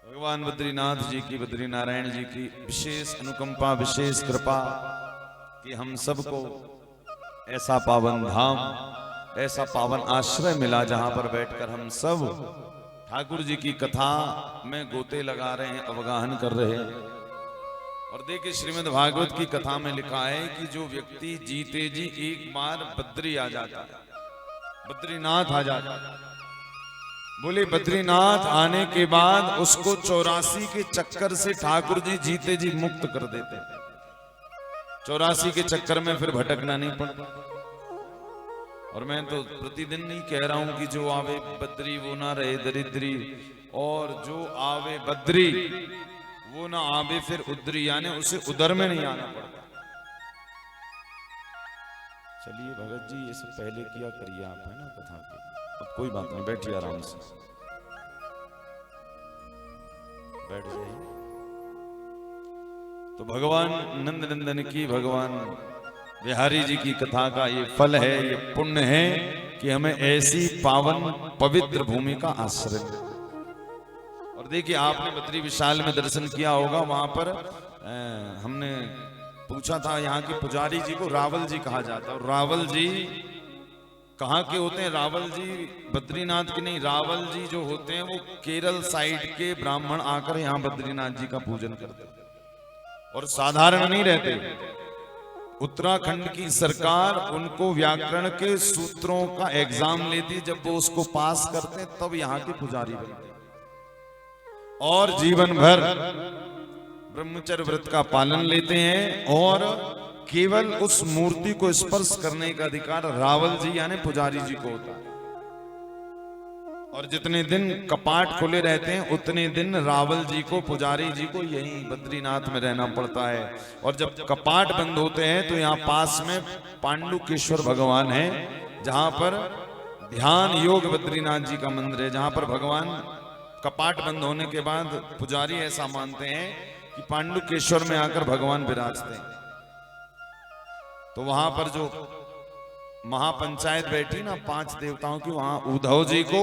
भगवान बद्रीनाथ जी की, बद्री नारायण जी की विशेष अनुकंपा, विशेष कृपा कि हम सबको ऐसा पावन धाम, ऐसा पावन आश्रय मिला जहां पर बैठकर हम सब ठाकुर जी की कथा में गोते लगा रहे हैं, अवगाहन कर रहे हैं। और देखिए श्रीमद् भागवत की कथा में लिखा है कि जो व्यक्ति जीते जी एक बार बद्री आ जाता है, बद्रीनाथ आ जाता है, बोले बद्रीनाथ आने के बाद उसको 84 के चक्कर से ठाकुर जी जीते जी मुक्त कर देते। 84 के चक्कर में फिर भटकना नहीं पड़ता। और मैं तो प्रतिदिन नहीं कह रहा हूं कि जो आवे बद्री वो ना रहे दरिद्री, और जो आवे बद्री वो ना आवे फिर उद्री, यानी उसे उदर में नहीं आना पड़ता। चलिए भगत जी ये सब पहले किया करिए आप, है ना कथा के। अब कोई बात नहीं, बैठिए आराम से, बैठ जाइए। तो भगवान नंद नंदन की, भगवान बिहारी जी की कथा का ये फल है, ये पुण्य है कि हमें ऐसी पावन पवित्र भूमि का आश्रय। और देखिए आपने बद्री विशाल में दर्शन किया होगा, वहां पर हमने पूछा था यहाँ के पुजारी जी को रावल जी कहा जाता है। और रावल जी कहाँ के होते हैं? रावल जी बद्रीनाथ के नहीं, रावल जी जो होते हैं वो केरल साइड के ब्राह्मण आकर यहाँ बद्रीनाथ जी का पूजन करते हैं, और साधारण नहीं रहते। उत्तराखंड की सरकार उनको व्याकरण के सूत्रों का एग्जाम लेती, जब वो उसको पास करते तब यहाँ के पुजारी बनते, और जीवन भर ब्रह्मचर्य व्रत का पालन लेते हैं, और केवल उस मूर्ति को स्पर्श करने का अधिकार रावल जी यानी पुजारी जी को होता है। और जितने दिन कपाट खुले रहते हैं उतने दिन रावल जी को, पुजारी जी को यहीं बद्रीनाथ में रहना पड़ता है। और जब कपाट बंद होते हैं तो यहाँ पास में पांडुकेश्वर भगवान है, जहां पर ध्यान योग बद्रीनाथ जी का मंदिर है, जहां पर भगवान कपाट बंद होने के बाद पुजारी ऐसा मानते हैं कि पांडुकेश्वर में आकर भगवान विराजते हैं। तो वहां पर जो महापंचायत बैठी ना 5 देवताओं की, वहां उद्धव जी को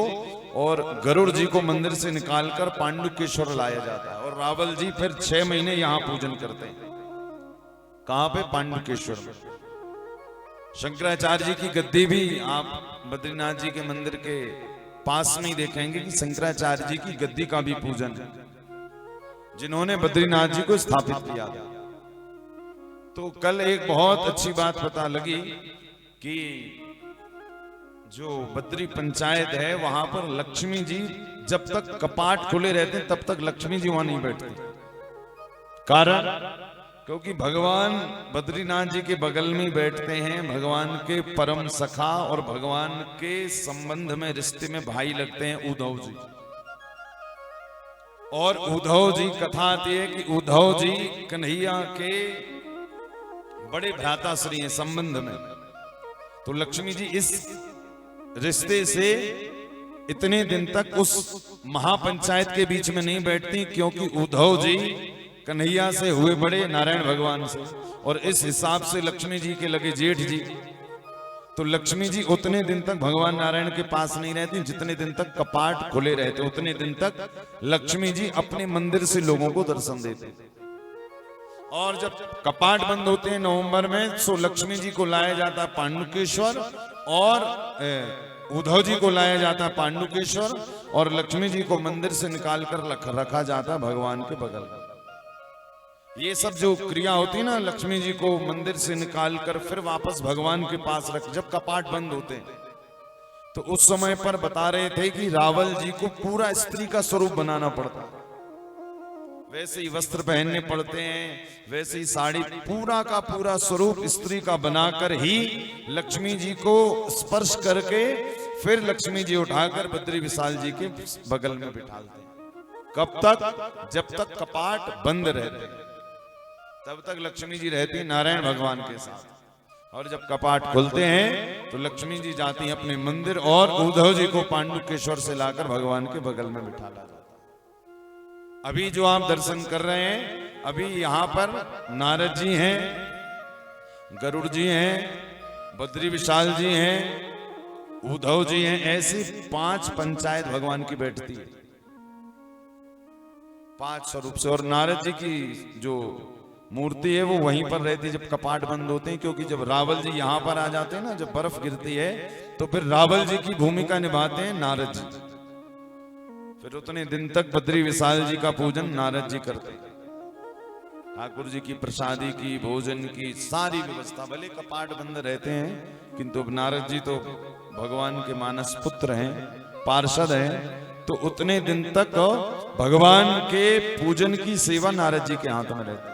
और गरुड़ जी को मंदिर से निकालकर पांडुकेश्वर लाया जाता है, और रावल जी फिर 6 महीने यहां पूजन करते हैं। कहां पे? पांडुकेश्वर में। शंकराचार्य जी की गद्दी भी आप बद्रीनाथ जी के मंदिर के पास में ही देखेंगे कि शंकराचार्य जी की गद्दी का भी पूजन है, जिन्होंने बद्रीनाथ जी को स्थापित किया। तो कल एक बहुत अच्छी बात पता लगी कि जो बद्री पंचायत है वहां पर लक्ष्मी जी जब तक कपाट खुले रहते हैं तब तक लक्ष्मी जी वहां नहीं बैठती। कारण क्योंकि भगवान बद्रीनाथ जी के बगल में बैठते हैं, भगवान के परम सखा और भगवान के संबंध में, रिश्ते में भाई लगते हैं उद्धव जी। और उद्धव जी, कथा आती है कि उद्धव जी कन्हैया के बड़े भ्राताश्री हैं संबंध में। तो लक्ष्मी जी इस रिश्ते से इतने दिन तक उस महापंचायत के बीच में नहीं बैठती, क्योंकि उद्धव जी कन्हैया से हुए बड़े नारायण भगवान से, और इस हिसाब से लक्ष्मी जी के लगे जेठ जी। तो लक्ष्मी जी उतने दिन तक भगवान नारायण के पास नहीं रहती जितने दिन तक कपाट खुले रहते, उतने दिन तक लक्ष्मी जी अपने मंदिर से लोगों को दर्शन देते। और जब कपाट बंद होते हैं नवंबर में, तो लक्ष्मी जी को लाया जाता है पांडुकेश्वर, और उद्धव जी को लाया जाता है पांडुकेश्वर, और लक्ष्मी जी को मंदिर से निकालकर रखा जाता है भगवान के बगल में। ये सब जो क्रिया होती है ना, लक्ष्मी जी को मंदिर से निकालकर फिर वापस भगवान के पास रख, जब कपाट बंद होते हैं, तो उस समय पर बता रहे थे कि रावल जी को पूरा स्त्री का स्वरूप बनाना पड़ता है। वैसे ही वस्त्र पहनने पड़ते हैं, वैसे ही साड़ी, पूरा का पूरा स्वरूप स्त्री का बनाकर ही लक्ष्मी जी को स्पर्श करके फिर लक्ष्मी जी उठाकर बद्री विशाल जी के बगल में बिठाते हैं। कब तक? जब तक कपाट बंद रहते हैं तब तक लक्ष्मी जी रहती है नारायण भगवान के साथ। और जब कपाट खुलते हैं तो लक्ष्मी जी जाती हैं अपने मंदिर, और उद्धव जी को पांडुकेश्वर से लाकर भगवान के बगल में बिठा लाया। अभी जो आप दर्शन कर रहे हैं, अभी यहाँ पर नारद जी हैं, गरुड़ जी हैं, बद्री विशाल जी हैं, उद्धव जी हैं, ऐसी 5 पंचायत भगवान की बैठती है। 5 स्वरूप से। और नारद जी की जो मूर्ति है वो वहीं पर रहती है जब कपाट बंद होते हैं, क्योंकि जब रावल जी यहाँ पर आ जाते हैं ना, जब बर्फ गिरती है तो फिर रावल जी की भूमिका निभाते हैं नारद जी। फिर उतने दिन तक बद्री विशाल जी का पूजन नारद जी करते हैं। ठाकुर जी की प्रसादी की, भोजन की सारी व्यवस्था, भले कपाट बंद रहते हैं, किंतु अब नारद जी तो भगवान के मानस पुत्र हैं, पार्षद हैं, तो उतने दिन तक भगवान के पूजन की सेवा नारद जी के हाथ में रहती है।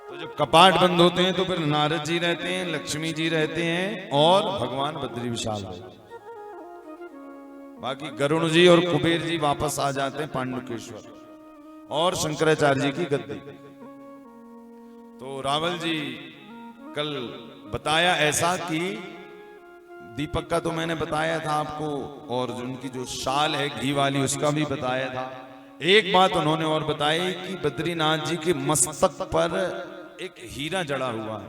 तो जब कपाट बंद होते हैं तो फिर नारद जी रहते हैं, लक्ष्मी जी रहते हैं और भगवान बद्री विशाल। बाकी गरुण जी और कुबेर जी वापस आ जाते हैं पांडुकेश्वर और शंकराचार्य जी की गद्दी। तो रावल जी कल बताया ऐसा कि दीपक का तो मैंने बताया था आपको, और उनकी जो शाल है घी वाली उसका भी बताया था। एक बात उन्होंने और बताई कि बद्रीनाथ जी के मस्तक पर एक हीरा जड़ा हुआ है,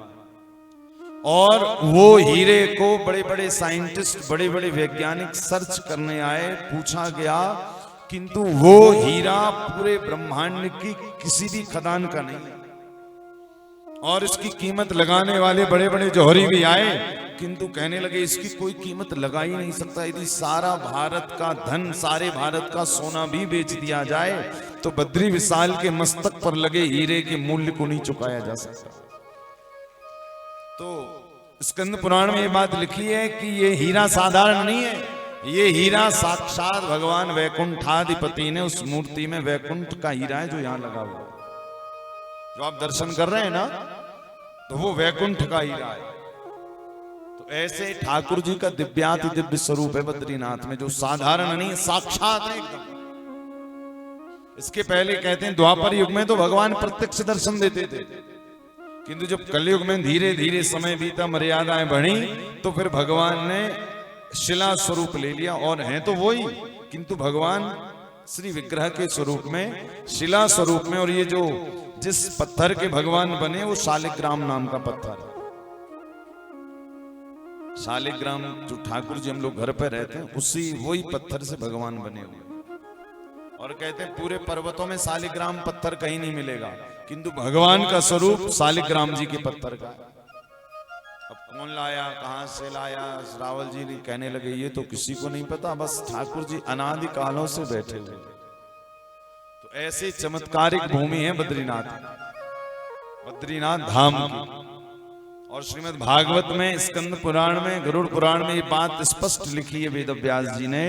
और वो हीरे को बड़े बड़े साइंटिस्ट, बड़े बड़े वैज्ञानिक सर्च करने आए, पूछा गया, किंतु वो हीरा पूरे ब्रह्मांड की किसी भी खदान का नहीं। और इसकी कीमत लगाने वाले बड़े बड़े जौहरी भी आए, किंतु कहने लगे इसकी कोई कीमत लगा ही नहीं सकता। यदि सारा भारत का धन, सारे भारत का सोना भी बेच दिया जाए तो बद्री विशाल के मस्तक पर लगे हीरे के मूल्य को नहीं चुकाया जा सकता। तो स्कंद पुराण में ये बात लिखी है कि ये हीरा साधारण नहीं है, ये हीरा साक्षात भगवान वैकुंठाधिपति ने उस मूर्ति में, वैकुंठ का हीरा है जो यहां लगा हुआ है, जो आप दर्शन कर रहे हैं ना, तो वो वैकुंठ का हीरा है। तो ऐसे ठाकुर जी का दिव्याति दिव्य स्वरूप है बद्रीनाथ में, जो साधारण नहीं, साक्षात है एकदम। इसके पहले कहते हैं द्वापर युग में तो भगवान प्रत्यक्ष दर्शन देते थे, किंतु जब कलयुग में धीरे धीरे समय बीता, मर्यादाएं बढ़ी, तो फिर भगवान ने शिला स्वरूप ले लिया। और हैं तो वही, किंतु भगवान श्री विग्रह के स्वरूप में, शिला स्वरूप में। और ये जो जिस पत्थर के भगवान बने वो शालिग्राम नाम का पत्थर है। शालिग्राम जो ठाकुर जी हम लोग घर पे रहते हैं, उसी वही पत्थर से भगवान बने हुए। और कहते हैं पूरे पर्वतों में शालिग्राम पत्थर कहीं नहीं मिलेगा, किंतु भगवान का स्वरूप शालिग्राम जी के पत्थर का। अब कौन लाया, कहां से लाया, रावल जी ने कहने लगे ये तो किसी को नहीं पता, बस ठाकुर जी अनादि कालों से बैठे हुए। तो ऐसे चमत्कारिक भूमि है बद्रीनाथ, बद्रीनाथ धाम की। और श्रीमद् भागवत में, स्कंद पुराण में, गरुड़ पुराण में ये बात स्पष्ट लिखी है वेद व्यास जी ने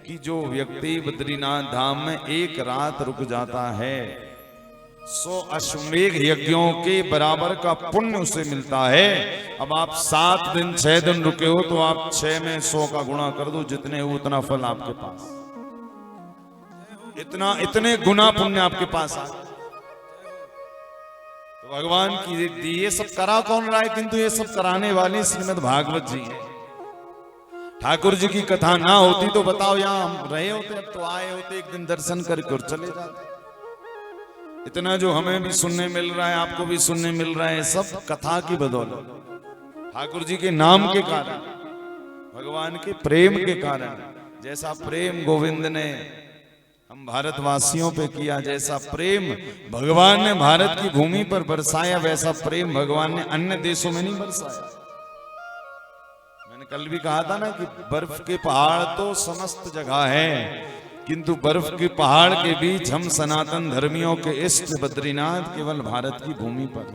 कि जो व्यक्ति बद्रीनाथ धाम में एक रात रुक जाता है, 100 अश्वमेघ यज्ञों के बराबर का पुण्य उसे मिलता है। अब आप 7 दिन 6 दिन रुके हो तो आप 6 में 100 का गुणा कर दो, जितने हो उतना फल आपके पास, इतने गुना पुण्य आपके पास आ। तो भगवान की ये सब करा कौन रहा है, किंतु ये सब कराने वाले श्रीमद् भागवत जी हैं। ठाकुर जी की कथा ना होती तो बताओ यहां हम रहे होते, अब तो आए होते, एक दिन दर्शन करके और चले जाते। इतना जो हमें भी सुनने मिल रहा है, आपको भी सुनने मिल रहा है, सब कथा की बदौलत, ठाकुर जी के नाम के कारण, भगवान के प्रेम के कारण। जैसा प्रेम गोविंद ने हम भारतवासियों पे किया, जैसा प्रेम भगवान ने भारत की भूमि पर बरसाया, वैसा प्रेम भगवान ने अन्य देशों में नहीं बरसाया। मैंने कल भी कहा था ना कि बर्फ के पहाड़ तो समस्त जगह है, किंतु बर्फ के पहाड़ के बीच हम सनातन धर्मियों के इष्ट बद्रीनाथ केवल भारत की भूमि पर।